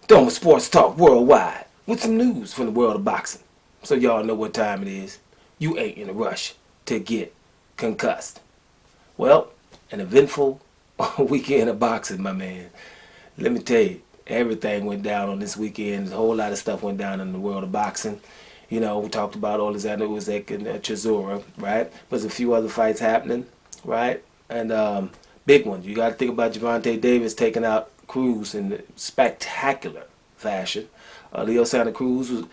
Dome Sports Talk Worldwide with some news from the world of boxing. So y'all know what time it is. You ain't in a rush to get concussed. Well, an eventful weekend of boxing, my man. Let me tell you, everything went down on this weekend. A whole lot of stuff went down in the world of boxing. You know, we talked about Alexander Usyk and Chisora, right? There's a few other fights happening, right? And big ones. You got to think about Gervonta Davis taking out Cruz in spectacular fashion. Leo Santa Cruz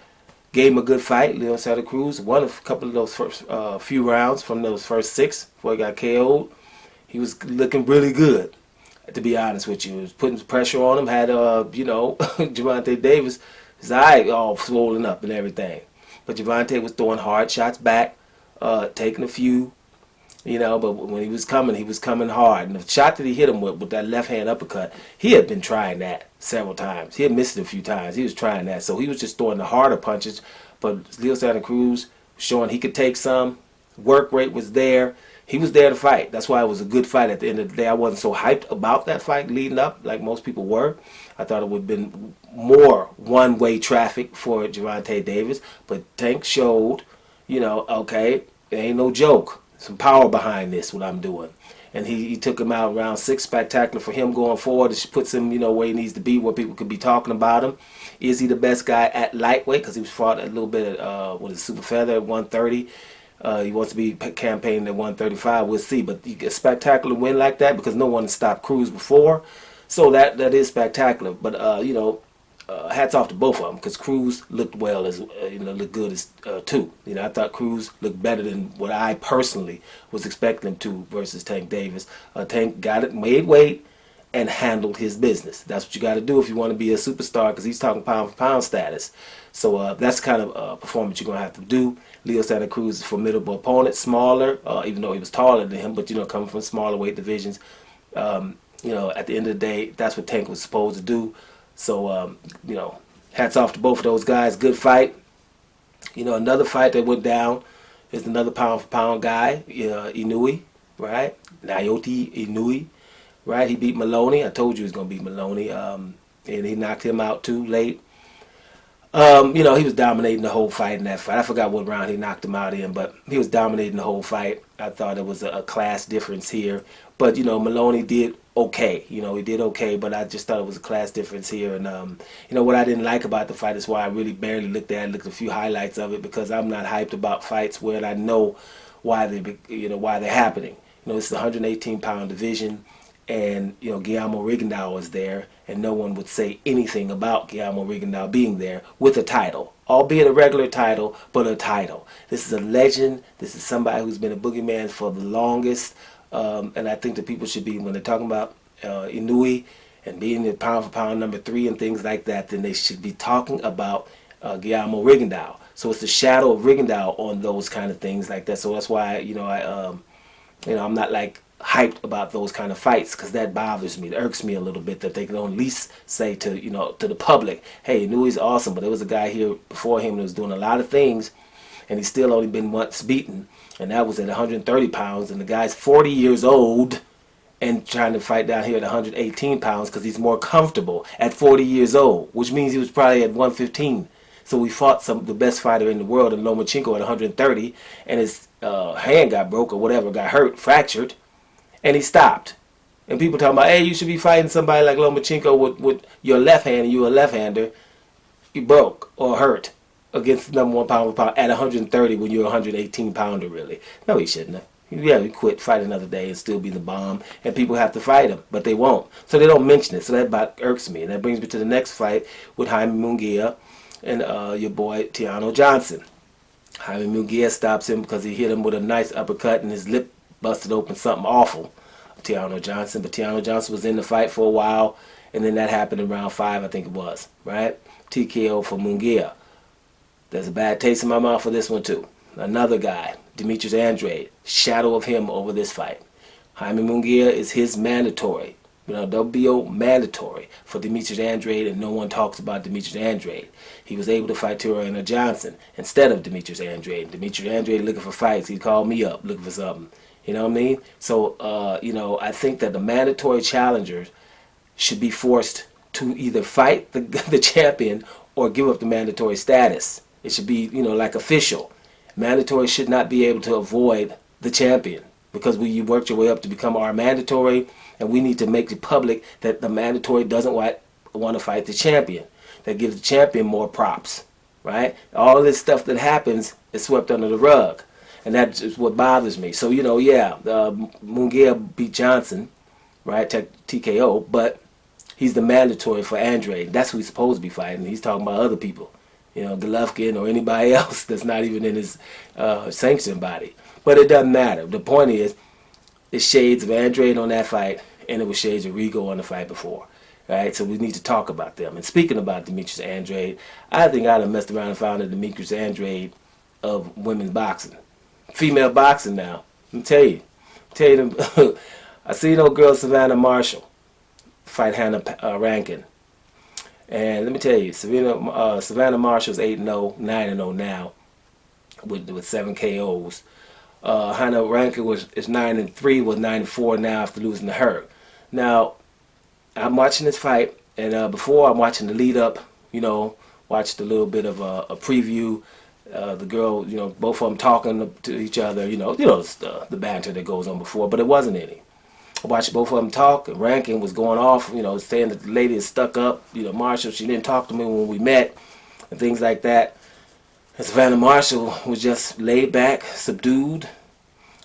gave him a good fight. Leo Santa Cruz won a couple of those first few rounds from those first 6 before he got KO'd. He was looking really good, to be honest with you. He was putting pressure on him. Had Gervonta Davis, his eye all swollen up and everything. But Gervonta was throwing hard shots back, taking a few. But when he was coming hard. And the shot that he hit him with that left hand uppercut, he had been trying that several times. He had missed it a few times. He was trying that. So he was just throwing the harder punches. But Leo Santa Cruz showing he could take some. Work rate was there. He was there to fight. That's why it was a good fight at the end of the day. I wasn't so hyped about that fight leading up like most people were. I thought it would have been more one-way traffic for Gervonta Davis. But Tank showed, okay, it ain't no joke. Some power behind this, what I'm doing. And he took him out round 6, spectacular for him going forward. It puts him, where he needs to be, where people could be talking about him. Is he the best guy at lightweight? Because he was fought a little bit at, super feather at 130. He wants to be campaigning at 135. We'll see. But you get a spectacular win like that because no one stopped Cruz before. So that is spectacular. But, hats off to both of them because Cruz looked well as looked good as too. I thought Cruz looked better than what I personally was expecting him to versus Tank Davis. Tank got it, made weight, and handled his business. That's what you got to do if you want to be a superstar because he's talking pound for pound status. So that's the kind of performance you're gonna have to do. Leo Santa Cruz is a formidable opponent, smaller, even though he was taller than him, but coming from smaller weight divisions. At the end of the day, that's what Tank was supposed to do. So, hats off to both of those guys. Good fight. Another fight that went down is another pound-for-pound guy, Inoue, right? Naoya Inoue, right? He beat Maloney. I told you he was going to beat Maloney. And he knocked him out too late. He was dominating the whole fight in that fight. I forgot what round he knocked him out in, but he was dominating the whole fight. I thought it was a class difference here. But, Maloney did okay. He did okay, but I just thought it was a class difference here. And, what I didn't like about the fight is why I really barely looked at a few highlights of it because I'm not hyped about fights where I know why why they're happening. It's the 118-pound division, and, Guillermo Rigondeaux is there, and no one would say anything about Guillermo Rigondeaux being there with a title. Albeit a regular title, but a title. This is a legend. This is somebody who's been a boogeyman for the longest. And I think that people should be, when they're talking about Inoue and being the pound-for-pound number 3 and things like that, then they should be talking about Guillermo Rigondeaux. So it's the shadow of Rigondeaux on those kind of things like that. So that's why, I'm not like hyped about those kind of fights because that bothers me. It irks me a little bit that they can at least say to, to the public, hey, Inoue's awesome, but there was a guy here before him that was doing a lot of things, and he's still only been once beaten. And that was at 130 pounds, and the guy's 40 years old and trying to fight down here at 118 pounds because he's more comfortable at 40 years old, which means he was probably at 115. So we fought the best fighter in the world in Lomachenko at 130, and his hand got broke or whatever, got hurt, fractured, and he stopped. And people talking about, hey, you should be fighting somebody like Lomachenko with your left hand and you're a left-hander. He broke or hurt against the number 1 pound for pound at 130 when you're a 118 pounder, really. No, he shouldn't have. Yeah, he quit, fight another day and still be the bomb, and people have to fight him, but they won't. So they don't mention it, so that about irks me. And that brings me to the next fight with Jaime Munguia and your boy Tiano Johnson. Jaime Munguia stops him because he hit him with a nice uppercut and his lip busted open something awful. Tiano Johnson, but Tiano Johnson was in the fight for a while, and then that happened in round 5, I think it was, right? TKO for Munguia. There's a bad taste in my mouth for this one too. Another guy, Demetrius Andrade, shadow of him over this fight. Jaime Munguia is his mandatory. WBO mandatory for Demetrius Andrade, and no one talks about Demetrius Andrade. He was able to fight Tiano Johnson instead of Demetrius Andrade. Demetrius Andrade looking for fights. He called me up looking for something. You know what I mean? So, I think that the mandatory challengers should be forced to either fight the champion or give up the mandatory status. It should be, like official. Mandatory should not be able to avoid the champion, because you worked your way up to become our mandatory, and we need to make it public that the mandatory doesn't want to fight the champion. That gives the champion more props, right? All this stuff that happens is swept under the rug, and that's just what bothers me. So, Munguia beat Johnson, right, TKO, but he's the mandatory for Andre. That's who he's supposed to be fighting. He's talking about other people, Golovkin or anybody else that's not even in his sanctioned body. But it doesn't matter. The point is, it's shades of Andrade on that fight, and it was shades of Rigo on the fight before. Right? So we need to talk about them. And speaking about Demetrius Andrade, I think I'd have messed around and found a Demetrius Andrade of women's boxing. Female boxing now. Let me tell you. I see no girl Savannah Marshall fight Hannah Rankin. And let me tell you, Savannah Marshall's 8-0, 9-0 now with 7 KOs. Hannah Rankin is 9-3, was 9-4 now after losing to her. Now, I'm watching this fight, and before I'm watching the lead up, watched a little bit of a preview. The girl, both of them talking to each other, the banter that goes on before, but it wasn't any. I watched both of them talk, and Rankin was going off, saying that the lady is stuck up, Marshall, she didn't talk to me when we met, and things like that. And Savannah Marshall was just laid back, subdued,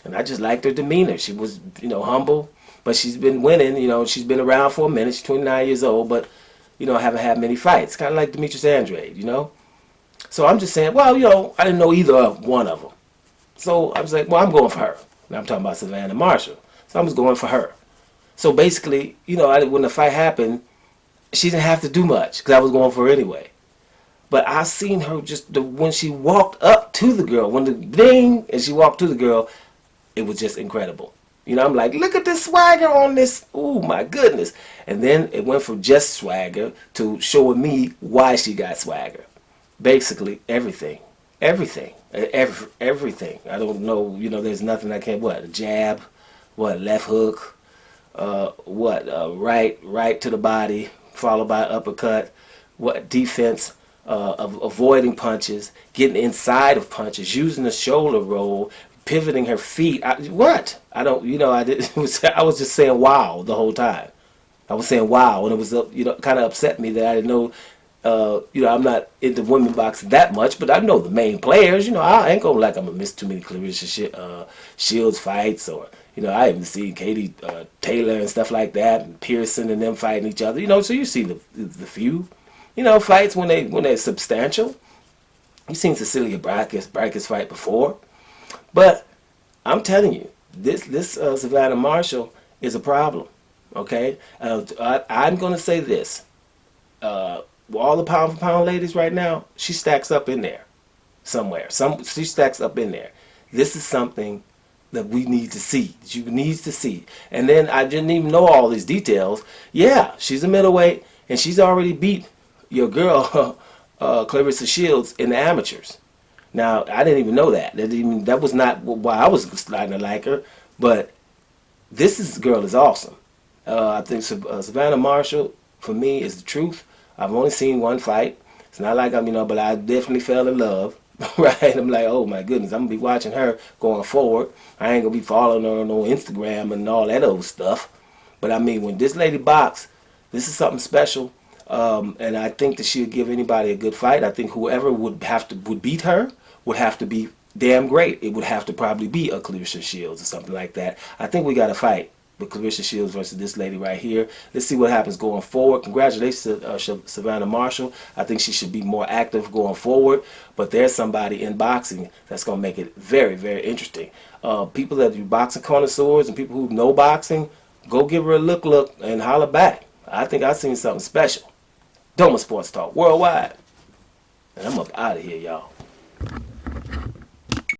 and I just liked her demeanor. She was, humble, but she's been winning, she's been around for a minute. She's 29 years old, but, haven't had many fights. Kind of like Demetrius Andrade, So I'm just saying, well, I didn't know either one of them. So I was like, well, I'm going for her. And I'm talking about Savannah Marshall. So I was going for her. So basically, when the fight happened, she didn't have to do much because I was going for her anyway. But I seen her when she walked up to the girl, when the ding, and she walked to the girl, it was just incredible. I'm like, look at this swagger on this. Oh, my goodness. And then it went from just swagger to showing me why she got swagger. Basically, everything. Everything. Everything. I don't know, there's nothing I can't, a jab, left hook, right to the body, followed by uppercut, defense, of avoiding punches, getting inside of punches, using the shoulder roll, pivoting her feet. I was just saying wow the whole time. I was saying wow, and it was kind of upset me that I didn't know. I'm not into women boxing that much, but I know the main players. I ain't gonna I'm gonna miss too many Claressa Shields fights, or I even seen Katie Taylor and stuff like that, and Pearson and them fighting each other. So you see the few, fights when they're substantial. You've seen Cecilia Brackets fight before. But I'm telling you, this Savannah Marshall is a problem. Okay, I'm going to say this: all the pound for pound ladies right now, she stacks up in there somewhere. She stacks up in there. This is something that we need to see. That you need to see. And then I didn't even know all these details. Yeah, she's a middleweight, and she's already beat your girl Claressa Shields in the amateurs. Now, I didn't even know that. That was not why I was starting to like her. But this girl is awesome. I think Savannah Marshall, for me, is the truth. I've only seen one fight. It's not like but I definitely fell in love. Right? I'm like, oh my goodness, I'm going to be watching her going forward. I ain't going to be following her on Instagram and all that old stuff. But when this lady boxes, this is something special. And I think that she would give anybody a good fight. I think whoever would beat her would have to be damn great. It would have to probably be a Claressa Shields or something like that. I think we got a fight with Claressa Shields versus this lady right here. Let's see what happens going forward. Congratulations to Savannah Marshall. I think she should be more active going forward. But there's somebody in boxing that's going to make it very, very interesting. People that do boxing connoisseurs and people who know boxing, go give her a look and holler back. I think I've seen something special. Doma Sports Talk Worldwide. And I'm up out of here, y'all.